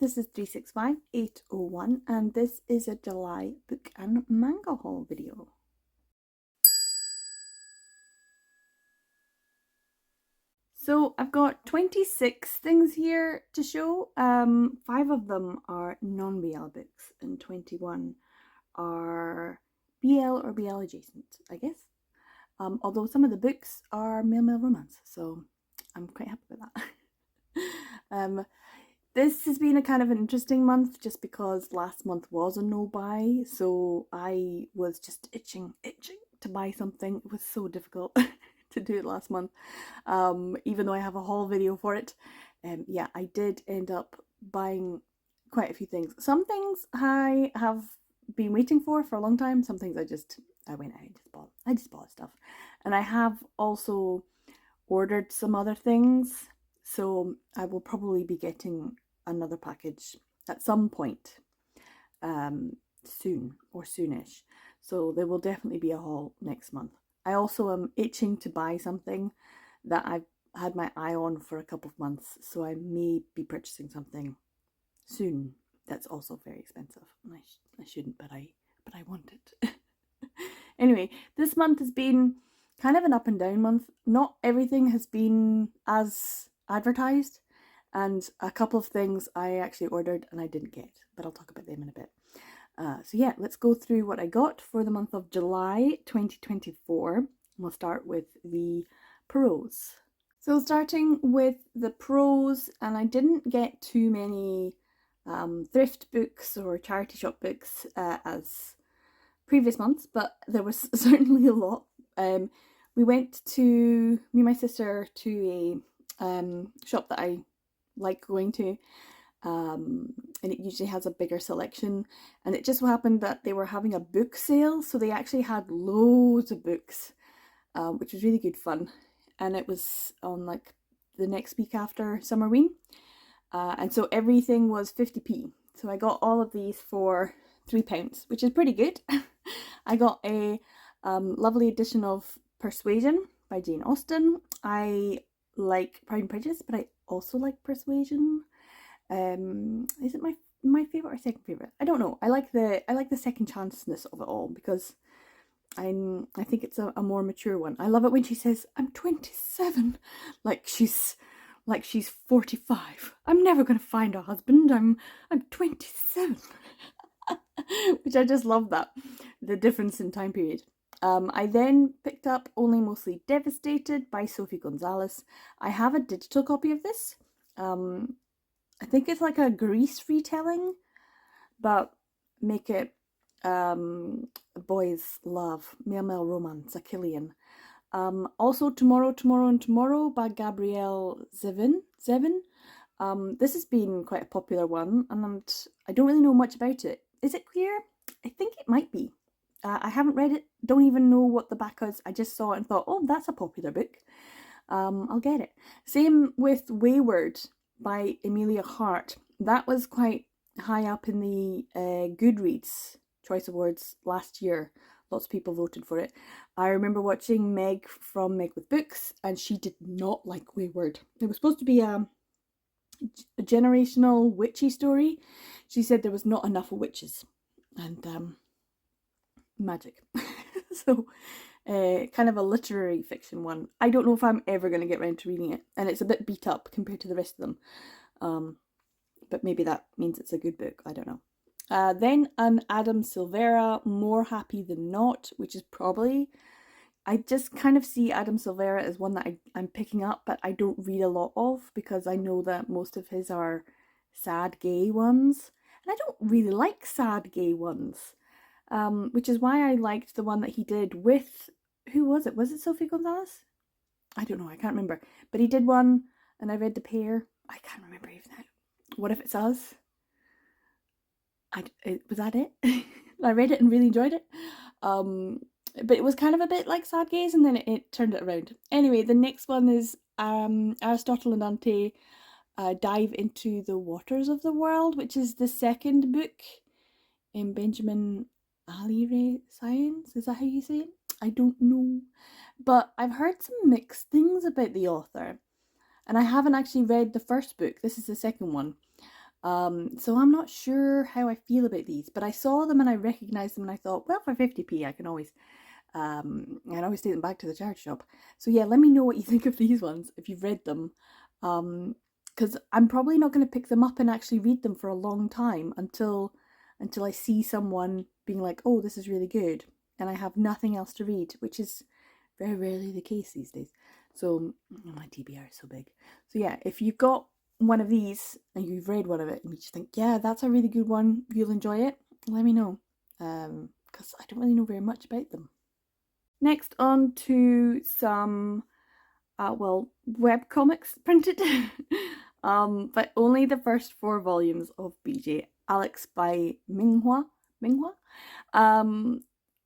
this is 365801 and this is a July book and manga haul video. So I've got 26 things here to show. 5 of them are non-BL books and 21 are BL or BL adjacent, I guess. Although some of the books are male-male romance, so I'm quite happy with that. This has been a kind of an interesting month just because last month was a no-buy, so I was just itching to buy something. It was so difficult to do it last month, even though I have a haul video for it. Yeah, I did end up buying quite a few things. Some things I have been waiting for a long time. Some things I went out and I just bought stuff. And I have also ordered some other things, so I will probably be getting another package at some point soon or soonish. So there will definitely be a haul next month. I also am itching to buy something that I've had my eye on for a couple of months, so I may be purchasing something soon that's also very expensive. I shouldn't, but I want it. Anyway, this month has been kind of an up and down month. Not everything has been as advertised, and a couple of things I actually ordered and I didn't get, but I'll talk about them in a bit. So yeah, let's go through what I got for the month of July 2024. We'll start with the pros. So starting with the pros, and I didn't get too many thrift books or charity shop books as previous months, but there was certainly a lot. We went me and my sister, to a shop that I like going to, and it usually has a bigger selection, and it just so happened that they were having a book sale, so they actually had loads of books, which was really good fun, and it was on like the next week after Summerween, and so everything was 50p, so I got all of these for £3, which is pretty good. I got a lovely edition of Persuasion by Jane Austen. I like Pride and Prejudice, but I also like Persuasion. Is it my favorite or second favorite? I don't know. I like the second chanceness of it all, because I think it's a more mature one. I love it when she says, "I'm 27," like she's 45. I'm never gonna find a husband. I'm 27. Which I just love that, the difference in time period. I then picked up Only Mostly Devastated by Sophie Gonzalez. I have a digital copy of this. I think it's like a Grease retelling, but make it boys love, male romance, a Killian. Also Tomorrow, Tomorrow and Tomorrow by Gabrielle Zevin. This has been quite a popular one, and I don't really know much about it. Is it queer? I think it might be. I haven't read it, don't even know what the back is. I just saw it and thought, oh, that's a popular book. I'll get it. Same with Wayward by Emilia Hart. That was quite high up in the Goodreads Choice Awards last year. Lots of people voted for it. I remember watching Meg from Meg with Books, and she did not like Wayward. It was supposed to be a generational witchy story. She said there was not enough witches and magic. So kind of a literary fiction one. I don't know if I'm ever going to get around to reading it, and it's a bit beat up compared to the rest of them, but maybe that means it's a good book. I don't know. Then an Adam Silvera, More Happy Than Not, which is probably, I just kind of see Adam Silvera as one that I'm picking up, but I don't read a lot of, because I know that most of his are sad gay ones, and I don't really like sad gay ones, which is why I liked the one that he did with, who was it? Was it Sophie Gonzalez? I don't know, I can't remember, but he did one, and I read the pair. I can't remember even now. What If It's Us? Was that it? I read it and really enjoyed it. But it was kind of a bit like sad gaze, and then it turned it around. Anyway, the next one is Aristotle and Dante Dive Into the Waters of the World, which is the second book in Benjamin Alire Science. Is that how you say it? I don't know. But I've heard some mixed things about the author, and I haven't actually read the first book. This is the second one. So I'm not sure how I feel about these, but I saw them and I recognized them and I thought, well, for 50p, I can always take them back to the charity shop. So yeah, let me know what you think of these ones if you've read them. Because I'm probably not going to pick them up and actually read them for a long time until I see someone being like, oh, this is really good, and I have nothing else to read, which is very rarely the case these days. So my TBR is so big. So yeah, if you've got one of these and you've read one of it and you just think, yeah, that's a really good one, you'll enjoy it, let me know. Because I don't really know very much about them. Next, on to some, web comics printed, but only the first 4 volumes of BJ Alex by Minghua.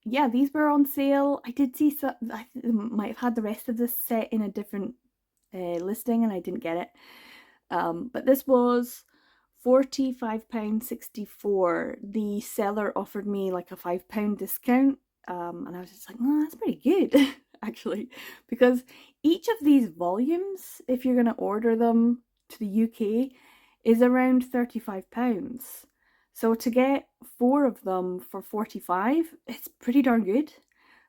Yeah, these were on sale. I did see some. I might have had the rest of this set in a different listing, and I didn't get it. But this was £45.64. The seller offered me like a £5 discount, and I was just like, oh, that's pretty good, actually, because each of these volumes, if you're going to order them to the UK, is around £35. So to get 4 of them for 45, it's pretty darn good.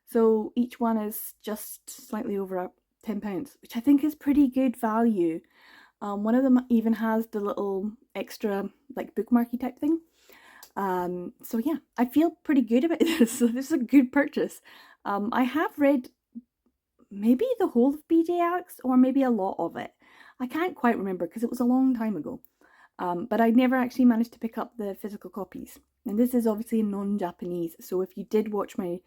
So each one is just slightly over £10, which I think is pretty good value. One of them even has the little extra like bookmarky type thing. So yeah, I feel pretty good about this. So this is a good purchase. I have read maybe the whole of BJ Alex or maybe a lot of it. I can't quite remember because it was a long time ago. But I never actually managed to pick up the physical copies. And this is obviously non-Japanese, so if you did watch my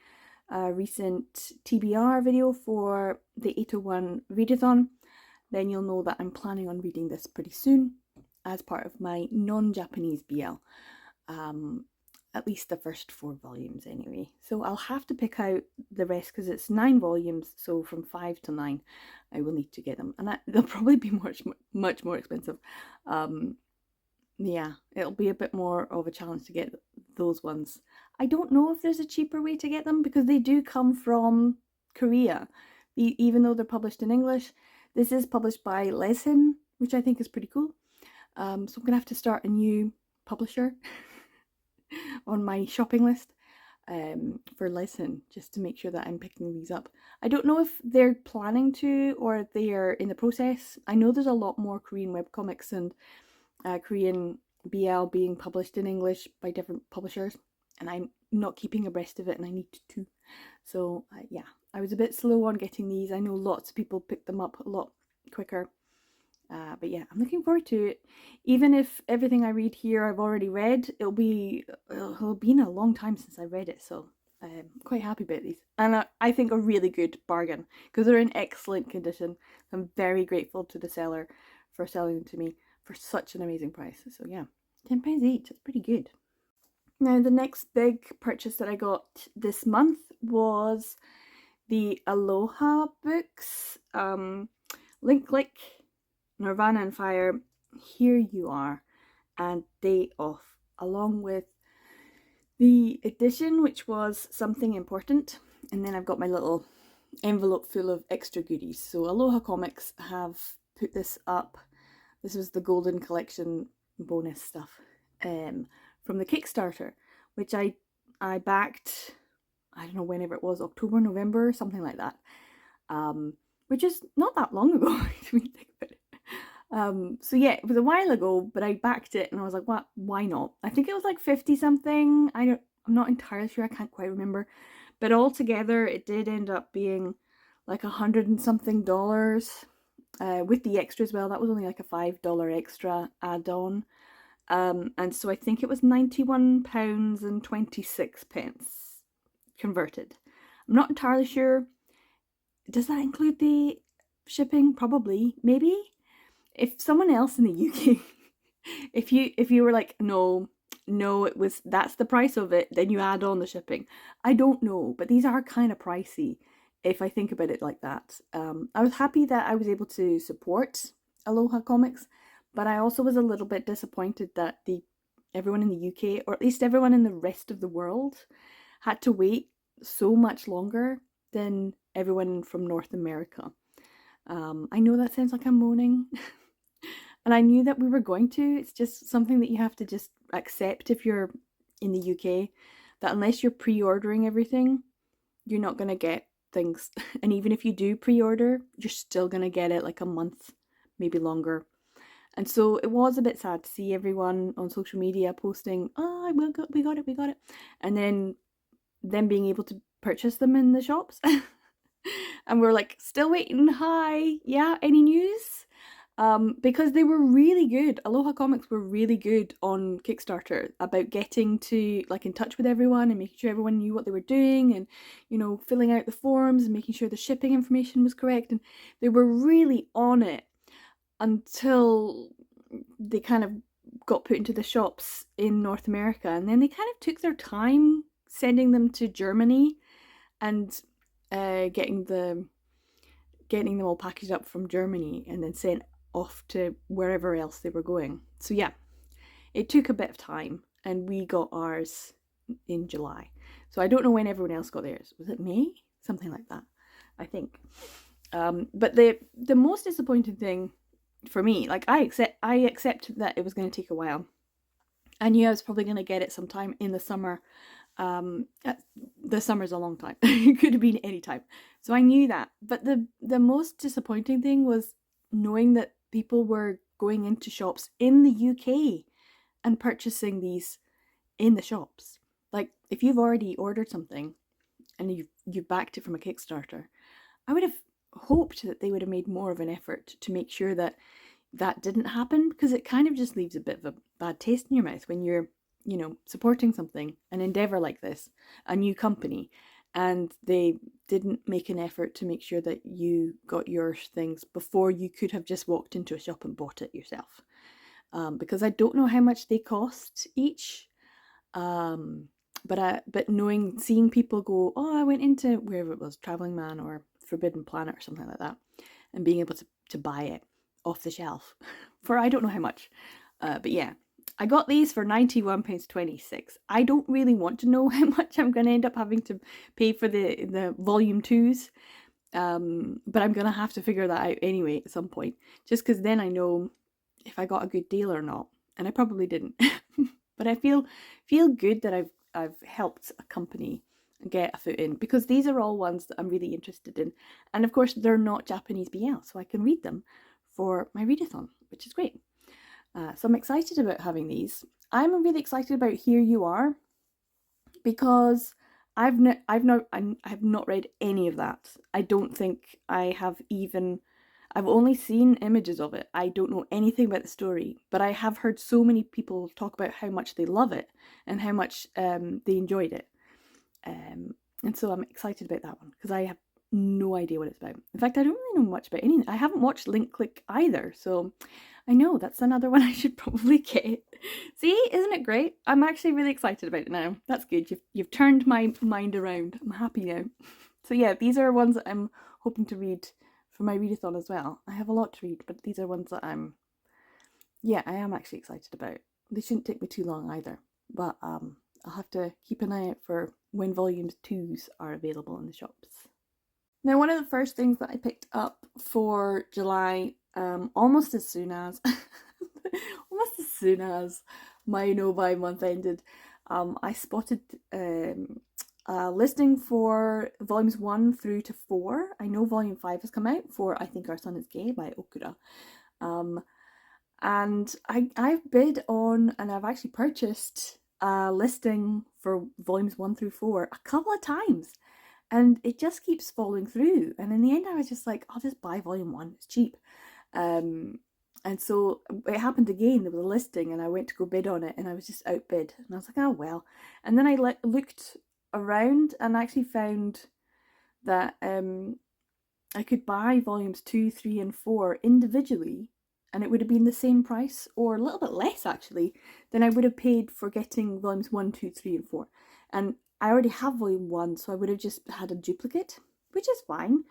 recent TBR video for the 801 Readathon, then you'll know that I'm planning on reading this pretty soon as part of my non-Japanese BL. At least the first 4 volumes anyway. So I'll have to pick out the rest because it's 9 volumes, so from 5 to 9 I will need to get them. And they'll probably be much more expensive. Yeah, it'll be a bit more of a challenge to get those ones. I don't know if there's a cheaper way to get them because they do come from Korea, even though they're published in English. This is published by Lesin, which I think is pretty cool. So I'm going to have to start a new publisher on my shopping list for Lesin, just to make sure that I'm picking these up. I don't know if they're planning to or they are in the process. I know there's a lot more Korean webcomics and Korean BL being published in English by different publishers, and I'm not keeping abreast of it, and I need to. So yeah, I was a bit slow on getting these. I know lots of people pick them up a lot quicker, but yeah, I'm looking forward to it. Even if everything I read here I've already read, it'll been a long time since I read it, so I'm quite happy about these, and I think a really good bargain because they're in excellent condition. I'm very grateful to the seller for selling them to me for such an amazing price. So yeah, £10 each, that's pretty good. Now the next big purchase that I got this month was the Aloha books. Link Lick, Nirvana and Fire, Here You Are, and Day Off, along with the edition, which was Something Important. And then I've got my little envelope full of extra goodies. So Aloha Comics have put this up. This was the Golden Collection bonus stuff from the Kickstarter, which I backed, I don't know, whenever it was, October, November, something like that, which is not that long ago, if you think about it. So yeah, it was a while ago, but I backed it and I was like, what? Why not? I think it was like 50 something. I'm not entirely sure. I can't quite remember, but altogether it did end up being like $100 and something. With the extra as well, that was only like a $5 extra add-on, and so I think it was £91.26 converted. I'm not entirely sure. Does that include the shipping? Probably, maybe. If someone else in the UK, if you were like, no, that's the price of it, then you add on the shipping. I don't know, but these are kind of pricey if I think about it like that. I was happy that I was able to support Aloha Comics, but I also was a little bit disappointed that everyone in the UK, or at least everyone in the rest of the world, had to wait so much longer than everyone from North America. I know that sounds like I'm moaning, And I knew that we were going to. It's just something that you have to just accept if you're in the UK, that unless you're pre-ordering everything, you're not going to get things. And even if you do pre-order, you're still going to get it like a month, maybe longer. And so it was a bit sad to see everyone on social media posting, oh, we got it. And then them being able to purchase them in the shops. And we're like, still waiting, hi, yeah, any news? Because they were really good. Aloha Comics were really good on Kickstarter about getting to like in touch with everyone and making sure everyone knew what they were doing, and you know, filling out the forms and making sure the shipping information was correct. And they were really on it until they kind of got put into the shops in North America, and then they kind of took their time sending them to Germany and getting them all packaged up from Germany and then sent off to wherever else they were going. So yeah, it took a bit of time, and we got ours in July. So I don't know when everyone else got theirs. Was it May? Something like that, I think. But the most disappointing thing for me, like I accept that it was going to take a while. I knew I was probably going to get it sometime in the summer. The summer's a long time. It could have been any time. So I knew that. But the most disappointing thing was knowing that people were going into shops in the UK and purchasing these in the shops. Like if you've already ordered something and you've backed it from a Kickstarter, I would have hoped that they would have made more of an effort to make sure that that didn't happen, because it kind of just leaves a bit of a bad taste in your mouth when you're, you know, supporting something, an endeavor like this, a new company, and they didn't make an effort to make sure that you got your things before you could have just walked into a shop and bought it yourself. Because I don't know how much they cost each, but seeing people go, oh, I went into wherever it was, Traveling Man or Forbidden Planet or something like that, and being able to buy it off the shelf for I don't know how much, but yeah, I got these for £91.26. I don't really want to know how much I'm going to end up having to pay for the volume 2s, but I'm going to have to figure that out anyway at some point, just because then I know if I got a good deal or not, and I probably didn't. But I feel good that I've helped a company get a foot in, because these are all ones that I'm really interested in, and of course they're not Japanese BL, so I can read them for my readathon, which is great. So I'm excited about having these. I'm really excited about Here You Are, because I've not read any of that. I don't think I have even. I've only seen images of it. I don't know anything about the story, but I have heard so many people talk about how much they love it and how much they enjoyed it. And so I'm excited about that one, because I have no idea what it's about. In fact, I don't really know much about anything. I haven't watched Link Click either, so I know that's another one I should probably get. See, isn't it great? I'm actually really excited about it now. That's good. You've turned my mind around. I'm happy now. So yeah, these are ones that I'm hoping to read for my readathon as well. I have a lot to read, but these are ones that I am actually excited about. They shouldn't take me too long either, but I'll have to keep an eye out for when volumes 2s are available in the shops. Now, one of the first things that I picked up for July, almost as soon as my Novi month ended, I spotted a listing for volumes 1 through to 4. I know volume 5 has come out for I Think Our Son Is Gay by Okura. And I've bid on, and I've actually purchased a listing for volumes 1 through 4 a couple of times. And it just keeps falling through. And in the end, I was just like, I'll just buy volume 1. It's cheap. And so it happened again. There was a listing and I went to go bid on it and I was just outbid. And I was like, oh, well. And then I looked around and actually found that I could buy volumes 2, 3, and 4 individually. And it would have been the same price, or a little bit less actually, than I would have paid for getting volumes 1, 2, 3, and 4. And I already have volume 1, so I would have just had a duplicate, which is fine.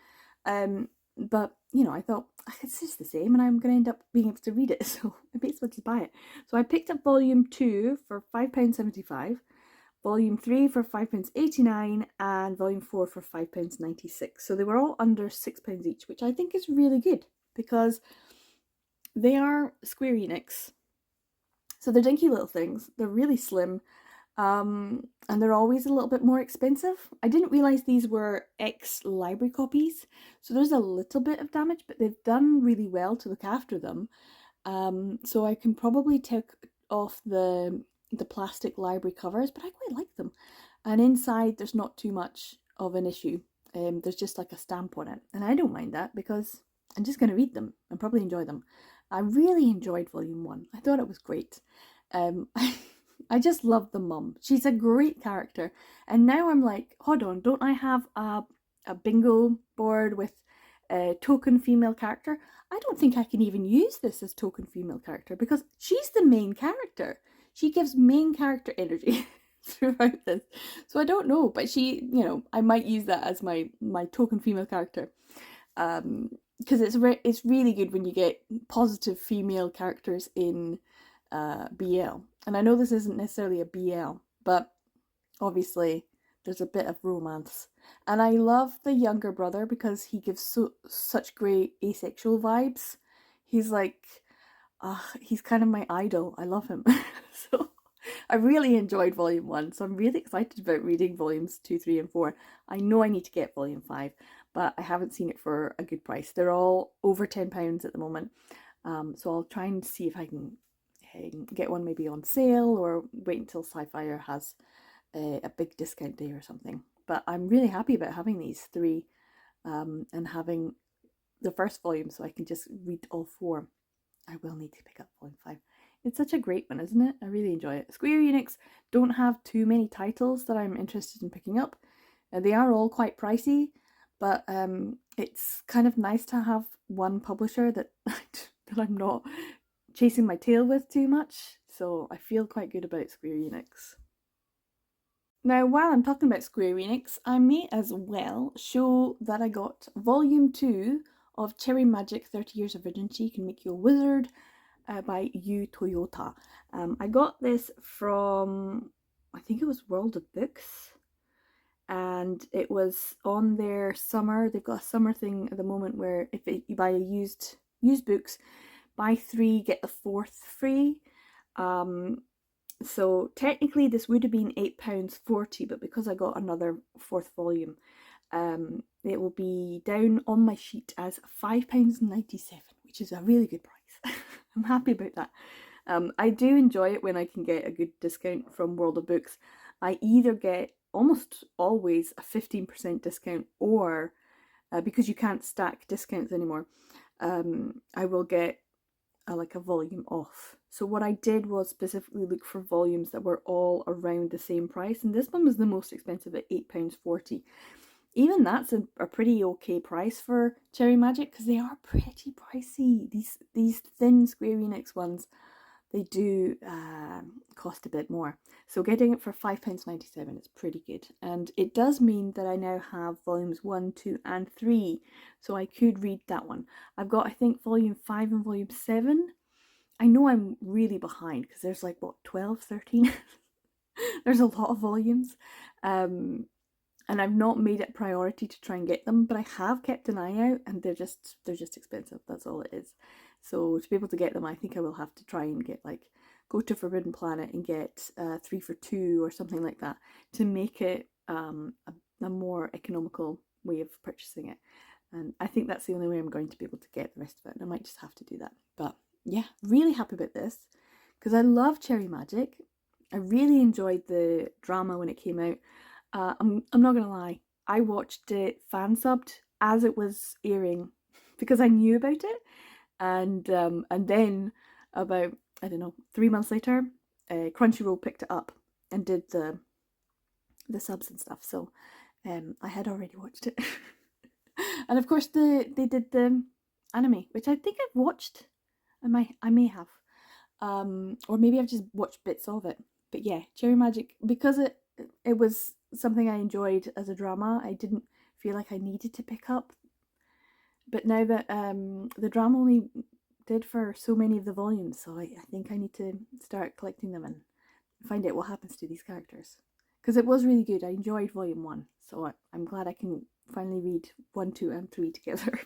But, you know, I thought, it's just the same, and I'm going to end up being able to read it, so I basically just buy it. So I picked up volume 2 for £5.75, volume 3 for £5.89, and volume 4 for £5.96. So they were all under £6 each, which I think is really good, because They are Square Enix. So they're dinky little things. They're really slim. And they're always a little bit more expensive. I didn't realise these were ex-library copies. So there's a little bit of damage, but they've done really well to look after them. So I can probably take off the plastic library covers, but I quite like them. And inside there's not too much of an issue. There's just like a stamp on it. And I don't mind that because I'm just going to read them and probably enjoy them. I really enjoyed volume 1. I thought it was great. I just love the mum. She's a great character. And now I'm like, hold on, don't I have a bingo board with a token female character? I don't think I can even use this as token female character because she's the main character. She gives main character energy throughout this. So I don't know, but she, you know, I might use that as my token female character. Because it's really good when you get positive female characters in BL. And I know this isn't necessarily a BL, but obviously there's a bit of romance. And I love the younger brother because he gives such great asexual vibes. He's like, he's kind of my idol. I love him. So I really enjoyed volume 1. So I'm really excited about reading volumes 2, 3, and 4. I know I need to get volume 5, but I haven't seen it for a good price. They're all over £10 at the moment. So I'll try and see if I can get one maybe on sale or wait until Sci-Fi has a big discount day or something. But I'm really happy about having these 3 and having the first volume so I can just read all 4. I will need to pick up volume 5. It's such a great one, isn't it? I really enjoy it. Square Enix don't have too many titles that I'm interested in picking up. They are all quite pricey, but it's kind of nice to have one publisher that I'm not chasing my tail with too much. So I feel quite good about Square Enix. Now, while I'm talking about Square Enix, I may as well show that I got volume 2 of Cherry Magic 30 Years of Virginity Can Make You a Wizard by Yu Toyota. I got this from, I think it was World of Books, and it was on their summer. They've got a summer thing at the moment where if you buy used books, buy 3 get the 4th free. So technically this would have been £8.40, but because I got another 4th volume, it will be down on my sheet as £5.97, which is a really good price. I'm happy about that. I do enjoy it when I can get a good discount from World of Books. I either get almost always a 15% discount, or because you can't stack discounts anymore, I will get like a volume off. So what I did was specifically look for volumes that were all around the same price, and this one was the most expensive at £8.40. Even that's a pretty okay price for Cherry Magic because they are pretty pricey. These thin Square Enix ones, they do cost a bit more. So getting it for £5.97 is pretty good. And it does mean that I now have volumes 1, 2, and 3. So I could read that one. I've got, I think, volume 5 and volume 7. I know I'm really behind because there's like, what, 12, 13? There's a lot of volumes. And I've not made it a priority to try and get them, but I have kept an eye out, and they're just expensive. That's all it is. So to be able to get them, I think I will have to try and get go to Forbidden Planet and get 3 for 2 or something like that to make it a more economical way of purchasing it. And I think that's the only way I'm going to be able to get the rest of it, and I might just have to do that. But yeah, really happy about this because I love Cherry Magic. I really enjoyed the drama when it came out. I'm not gonna lie, I watched it fan subbed as it was airing because I knew about it, and then about, I don't know, 3 months later, Crunchyroll picked it up and did the subs and stuff. So I had already watched it, and of course they did the anime, which I think I've watched. I may have, or maybe I've just watched bits of it. But yeah, Cherry Magic, because it was something I enjoyed as a drama, I didn't feel like I needed to pick up. But now that the drama only did for so many of the volumes, so I think I need to start collecting them and find out what happens to these characters. Because it was really good. I enjoyed volume 1, so I'm glad I can finally read 1, 2, and 3 together.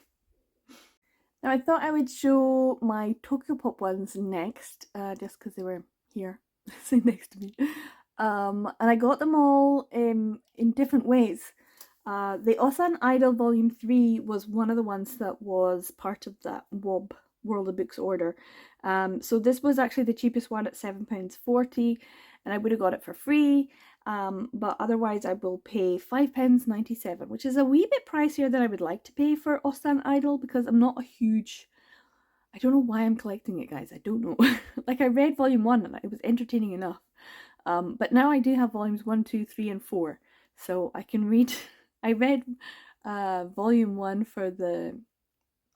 Now I thought I would show my Tokyopop ones next, just because they were here, sitting next to me. And I got them all in different ways. The Osan Idol Volume 3 was one of the ones that was part of that WOB, World of Books order. So this was actually the cheapest one at £7.40, and I would have got it for free. But otherwise I will pay £5.97, which is a wee bit pricier than I would like to pay for Osan Idol, because I'm not a huge... I don't know why I'm collecting it, guys. I don't know. Like, I read volume 1 and it was entertaining enough. But now I do have volumes 1, 2, 3, and 4. So I can read... I read volume 1 for the...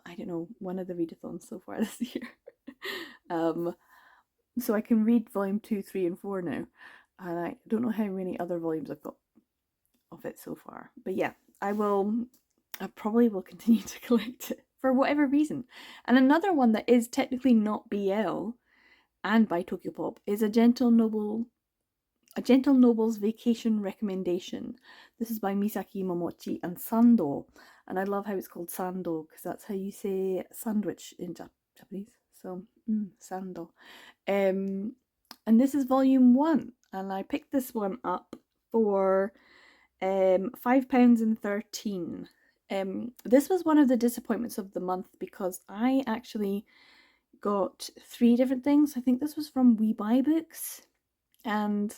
I don't know, one of the readathons so far this year. So I can read volume 2, 3, and 4 now. And I don't know how many other volumes I've got of it so far. But yeah, I probably will continue to collect it for whatever reason. And another one that is technically not BL and by Tokyopop is A Gentle Noble's Vacation Recommendation. This is by Misaki Momochi and Sando. And I love how it's called Sando, because that's how you say sandwich in Japanese. So, Sando. And this is volume 1. And I picked this one up for £5.13. This was one of the disappointments of the month, because I actually got 3 different things. I think this was from We Buy Books, and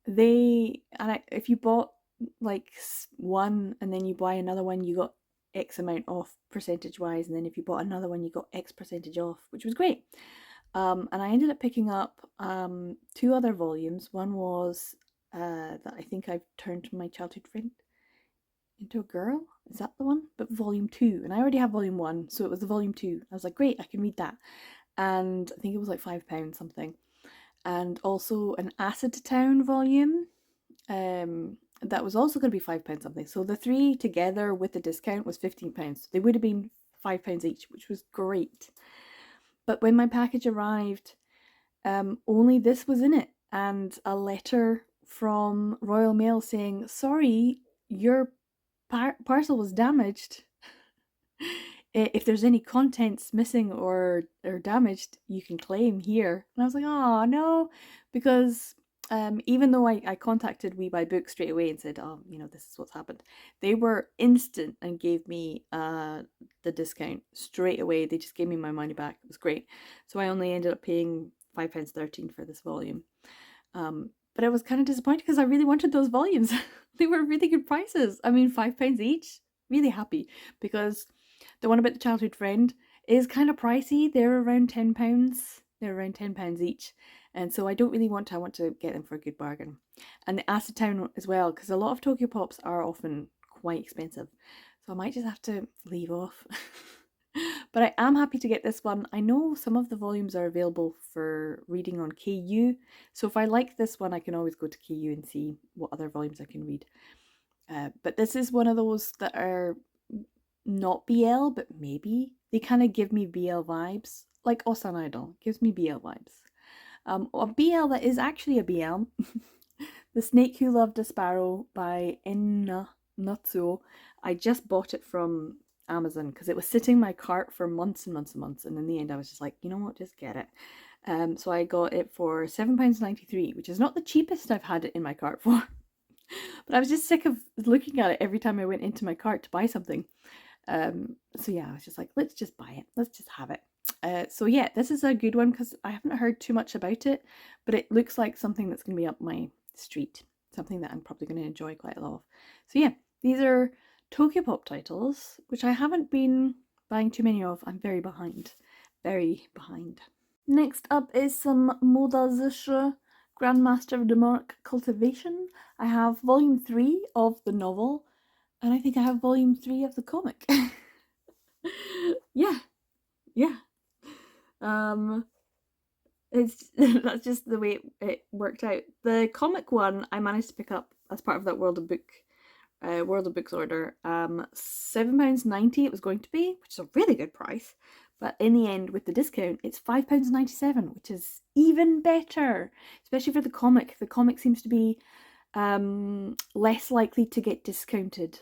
if you bought like one and then you buy another one, you got X amount off percentage wise, and then if you bought another one, you got X percentage off, which was great. And I ended up picking up 2 other volumes. One was that I think I've turned my childhood friend into a girl. Is that the one? But volume 2, and I already have volume 1, so it was the volume 2. I was like, great, I can read that. And I think it was like £5 something. And also an Acid Town volume. That was also going to be £5 something. So the 3 together with the discount was £15. They would have been £5 each, which was great. But when my package arrived, only this was in it, and a letter from Royal Mail saying, sorry, your parcel was damaged. If there's any contents missing or damaged, you can claim here. And I was like, oh no, because even though I contacted We Buy Books straight away and said, oh, this is what's happened, they were instant and gave me the discount straight away. They just gave me my money back. It was great. So I only ended up paying £5.13 for this volume. But I was kind of disappointed because I really wanted those volumes. They were really good prices. I mean, £5 each. Really happy, because the one about the childhood friend is kind of pricey. They're around £10. They're around £10 each. And so I don't really want to. I want to get them for a good bargain. And the Acid Town as well, because a lot of Tokyopops are often quite expensive. So I might just have to leave off. But I am happy to get this one. I know some of the volumes are available for reading on KU. So if I like this one, I can always go to KU and see what other volumes I can read. But this is one of those that are not BL, but maybe. They kind of give me BL vibes. Like Osan Idol gives me BL vibes. A BL that is actually a BL. The Snake Who Loved a Sparrow by Enna Natsuo. I just bought it from Amazon because it was sitting in my cart for months and months and months, and in the end I was just like, you know what, just get it. So I got it for £7.93, which is not the cheapest I've had it in my cart for. But I was just sick of looking at it every time I went into my cart to buy something. So yeah, I was just like, let's just buy it. Let's just have it. So yeah, this is a good one because I haven't heard too much about it, but it looks like something that's going to be up my street. Something that I'm probably going to enjoy quite a lot of. So yeah, these are Tokyopop titles, which I haven't been buying too many of. I'm very behind. Very behind. Next up is some Modazische Grandmaster of Demonic Cultivation. I have volume 3 of the novel, and I think I have volume 3 of the comic. Yeah. It's that's just the way it worked out. The comic one I managed to pick up as part of that World of Books order. £7.90 it was going to be, which is a really good price. But in the end, with the discount, it's £5.97, which is even better, especially for the comic. The comic seems to be less likely to get discounted,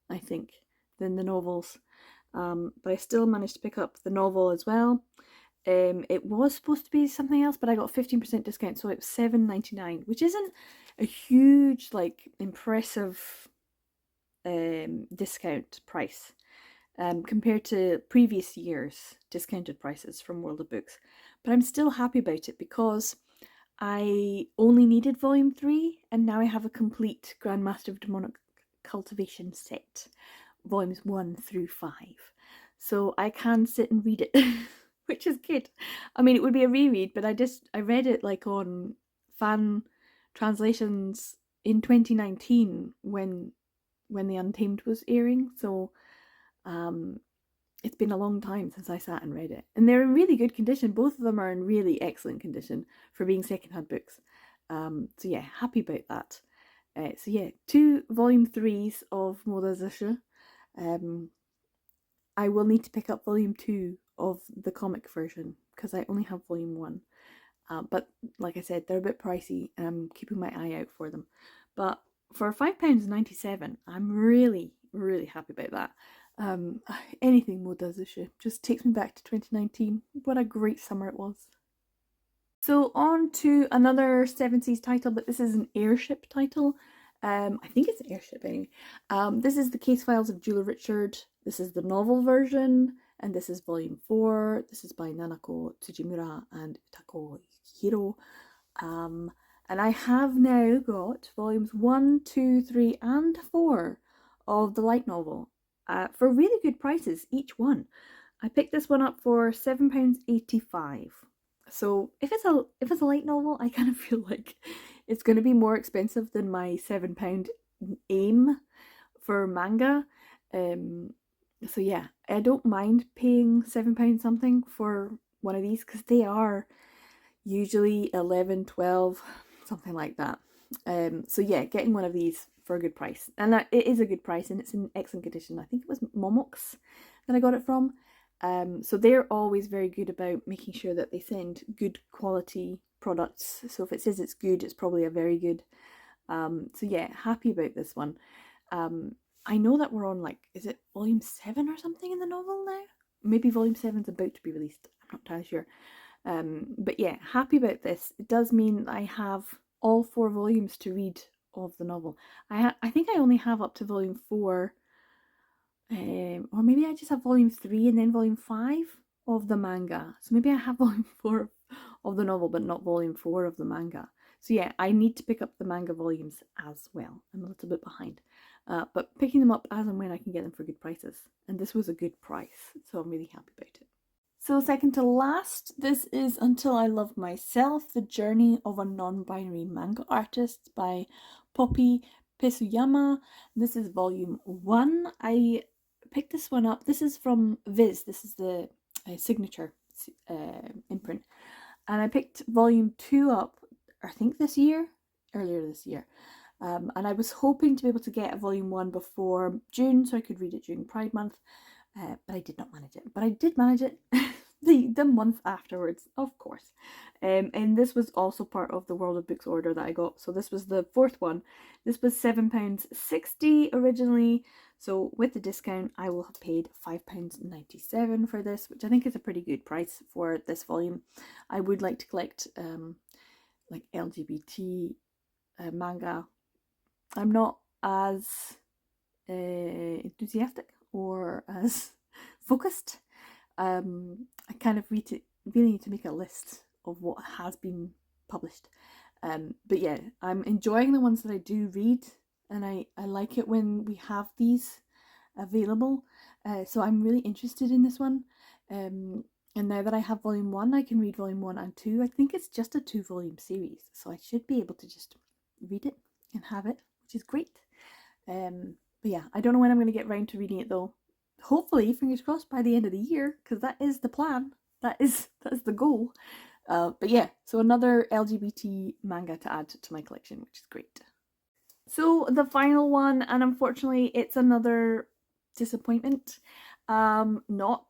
I think, than the novels. but I still managed to pick up the novel as well. It was supposed to be something else, but I got 15% discount, so it was $7.99, which isn't a huge, like, impressive discount price compared to previous years' discounted prices from World of Books. But I'm still happy about it because I only needed volume 3, and now I have a complete Grandmaster of Demonic Cultivation set, volumes 1 through 5. So I can sit and read it, which is good. I mean, it would be a reread, but I read it like on fan translations in 2019 when The Untamed was airing. So it's been a long time since I sat and read it. And they're in really good condition. Both of them are in really excellent condition for being secondhand books. So yeah, happy about that. So yeah, 2 volume 3s of Modazusha. I will need to pick up volume 2 of the comic version because I only have volume 1. But like I said, they're a bit pricey and I'm keeping my eye out for them. But for £5.97, I'm really, really happy about that. Anything Modazusha just takes me back to 2019. What a great summer it was. So on to another 70s title, but this is an Airship title. I think it's Airship anyway. This is The Case Files of Julia Richard. This is the novel version, and this is volume 4. This is by Nanako Tsujimura and Tako Hiro. And I have now got volumes 1, 2, 3, and 4 of the light novel for really good prices, each one. I picked this one up for £7.85. So if it's a light novel, I kind of feel like it's going to be more expensive than my £7 aim for manga. So yeah, I don't mind paying £7 something for one of these because they are usually 11, 12, something like that. So yeah, getting one of these for a good price, and it is a good price, and it's in excellent condition. I think it was Momox that I got it from. So they're always very good about making sure that they send good quality products. So if it says it's good, it's probably a very good. So yeah, happy about this one. I know that we're on, like, is it volume 7 or something in the novel now? Maybe volume 7's about to be released. I'm not entirely sure. But yeah, happy about this. It does mean I have all 4 volumes to read of the novel. I think I only have up to volume 4, or maybe I just have volume 3 and then volume 5 of the manga. So maybe I have volume 4 of the novel, but not volume 4 of the manga. So yeah, I need to pick up the manga volumes as well. I'm a little bit behind. But picking them up as and when I can get them for good prices. And this was a good price, so I'm really happy about it. So second to last, this is Until I Love Myself, The Journey of a Non-Binary Manga Artist by Poppy Pesuyama. This is volume 1. I picked this one up. This is from Viz. This is the signature imprint. And I picked volume 2 up, I think earlier this year. And I was hoping to be able to get a volume 1 before June so I could read it during Pride Month, but I did not manage it. But I did manage it the month afterwards, of course. And this was also part of the World of Books order that I got. So this was the 4th one. This was £7.60 originally. So with the discount, I will have paid £5.97 for this, which I think is a pretty good price for this volume. I would like to collect like LGBT manga. I'm not as enthusiastic or as focused. I kind of really need to make a list of what has been published. But yeah, I'm enjoying the ones that I do read, and I like it when we have these available. So I'm really interested in this one. And now that I have volume 1, I can read volume 1 and 2. I think it's just a 2-volume series, so I should be able to just read it and have it, which is great. But yeah, I don't know when I'm going to get round to reading it though. Hopefully, fingers crossed, by the end of the year, because that is the plan. That's the goal. But yeah, so another LGBT manga to add to my collection, which is great. So the final one, and unfortunately it's another disappointment. Not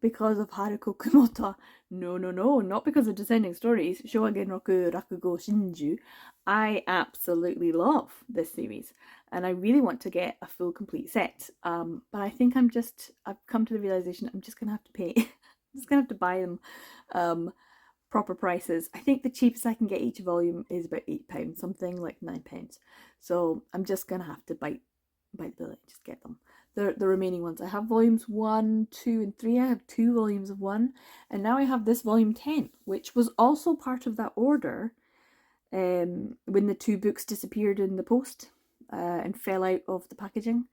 because of Haruko Kumota. No, no, no, not because of Descending Stories. Shogen Roku Rakugo Shinju. I absolutely love this series, and I really want to get a full complete set. But I think I've come to the realization I'm just gonna have to pay. I'm just gonna have to buy them proper prices. I think the cheapest I can get each volume is about £8, something like £9. So I'm just gonna have to bite the bullet, just get them. The remaining ones. I have volumes 1, 2, and 3. I have 2 volumes of 1, and now I have this volume 10, which was also part of that order when the 2 books disappeared in the post and fell out of the packaging.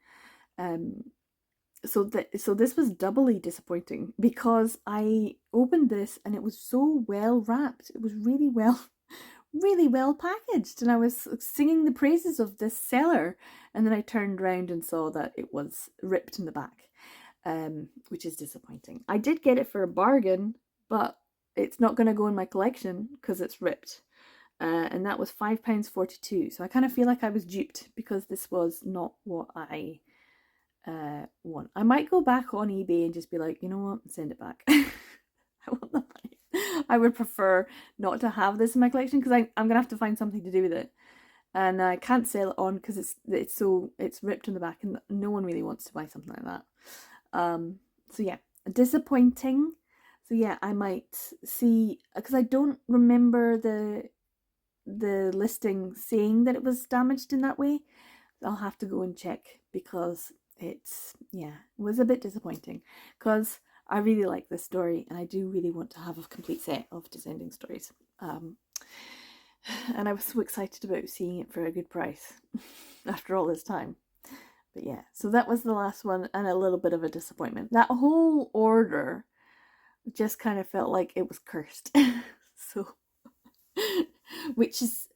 So this was doubly disappointing because I opened this and it was so well wrapped. It was really well packaged, and I was singing the praises of this seller, and then I turned around and saw that it was ripped in the back, which is disappointing. I did get it for a bargain, but it's not going to go in my collection because it's ripped, and that was £5.42. So I kind of feel like I was duped because this was not what I want. I might go back on eBay and just be like, you know what, send it back. I want the money. I would prefer not to have this in my collection because I'm gonna have to find something to do with it, and I can't sell it on because it's ripped in the back, and no one really wants to buy something like that. So yeah, disappointing. So yeah, I might see, because I don't remember the listing saying that it was damaged in that way. I'll have to go and check because it was a bit disappointing because I really like this story and I do really want to have a complete set of Descending Stories. And I was so excited about seeing it for a good price after all this time. But yeah, so that was the last one, and a little bit of a disappointment. That whole order just kind of felt like it was cursed. So which is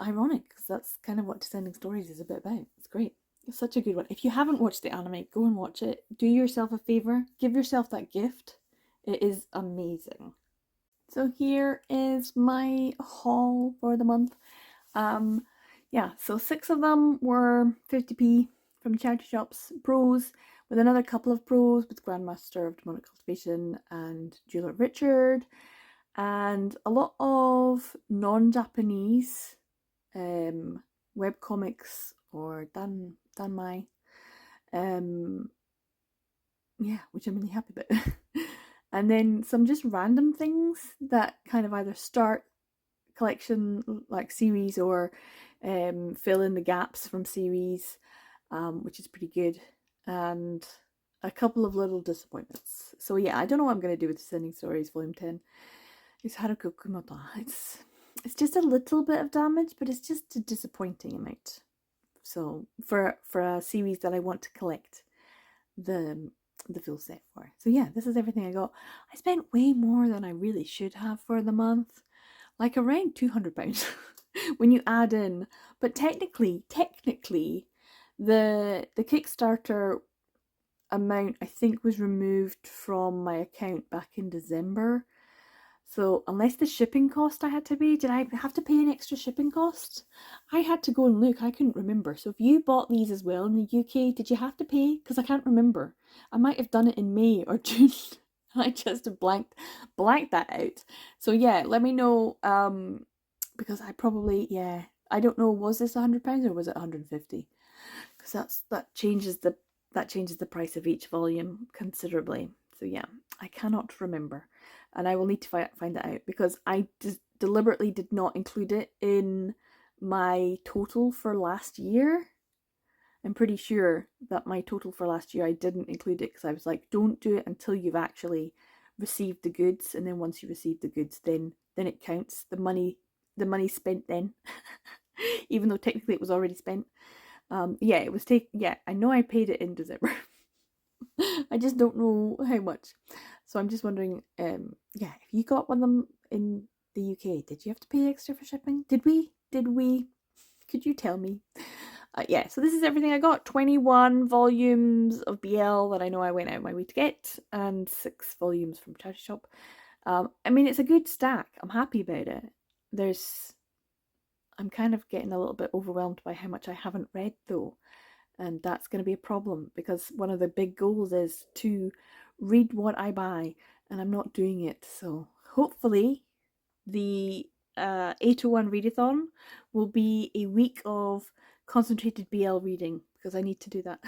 ironic because that's kind of what Descending Stories is a bit about. It's great. It's such a good one. If you haven't watched the anime, go and watch it. Do yourself a favor. Give yourself that gift. It is amazing. So here is my haul for the month. Yeah, so 6 of them were 50p from charity shops, pros, with another couple of pros with Grandmaster of Demonic Cultivation and Jeweler Richard, and a lot of non-Japanese webcomics or danmai, yeah, which I'm really happy about. And then some just random things that kind of either start collection like series or fill in the gaps from series, which is pretty good, and a couple of little disappointments. So yeah, I don't know what I'm going to do with Descending Stories Volume 10. It's Haruko Kumota. It's just a little bit of damage, but it's just a disappointing amount. So for a series that I want to collect the full set for. So yeah, this is everything I got. I spent way more than I really should have for the month, like around £200 when you add in. But technically, the Kickstarter amount I think was removed from my account back in December. So unless the shipping cost I had to pay, did I have to pay an extra shipping cost? I had to go and look, I couldn't remember. So if you bought these as well in the UK, did you have to pay? Because I can't remember. I might have done it in May or June. I just blanked that out. So yeah, let me know, because I probably, I don't know, was this £100 or was it 150? Because that changes the price of each volume considerably. So yeah, I cannot remember, and I will need to find that out because I deliberately did not include it in my total for last year. I'm pretty sure that my total for last year I didn't include it because I was like, don't do it until you've actually received the goods, and then once you receive the goods, then it counts. The money spent then, even though technically it was already spent. It was I know I paid it in December. I just don't know how much. So I'm just wondering, if you got one of them in the UK, did you have to pay extra for shipping? Did we? Could you tell me? So this is everything I got. 21 volumes of BL that I know I went out of my way to get, and 6 volumes from charity shop. I mean, it's a good stack. I'm happy about it. I'm kind of getting a little bit overwhelmed by how much I haven't read though. And that's going to be a problem because one of the big goals is to read what I buy, and I'm not doing it. So hopefully the 801 Readathon will be a week of concentrated BL reading, because I need to do that.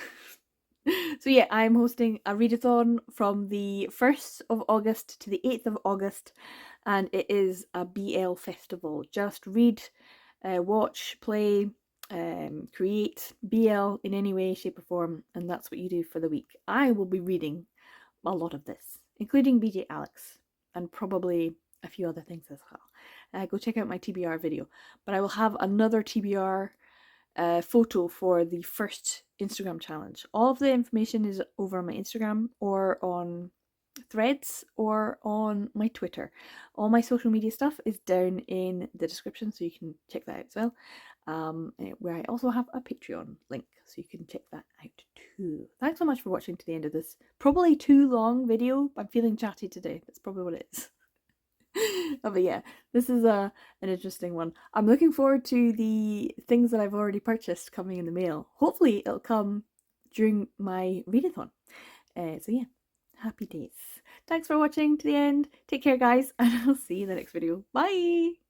So yeah, I'm hosting a readathon from the 1st of August to the 8th of August, and it is a BL festival. Just read, watch, play, create BL in any way, shape or form, and that's what you do for the week. I will be reading a lot of this, including BJ Alex, and probably a few other things as well. Go check out my TBR video, but I will have another TBR photo for the first Instagram challenge. All of the information is over on my Instagram or on Threads or on my Twitter. All my social media stuff is down in the description, so you can check that out as well. Where I also have a Patreon link, so you can check that out too. Thanks so much for watching to the end of this probably too long video. I'm feeling chatty today. That's probably what it is. Oh, but yeah, this is an interesting one. I'm looking forward to the things that I've already purchased coming in the mail. Hopefully it'll come during my readathon. So yeah, happy days. Thanks for watching to the end. Take care, guys, and I'll see you in the next video. Bye!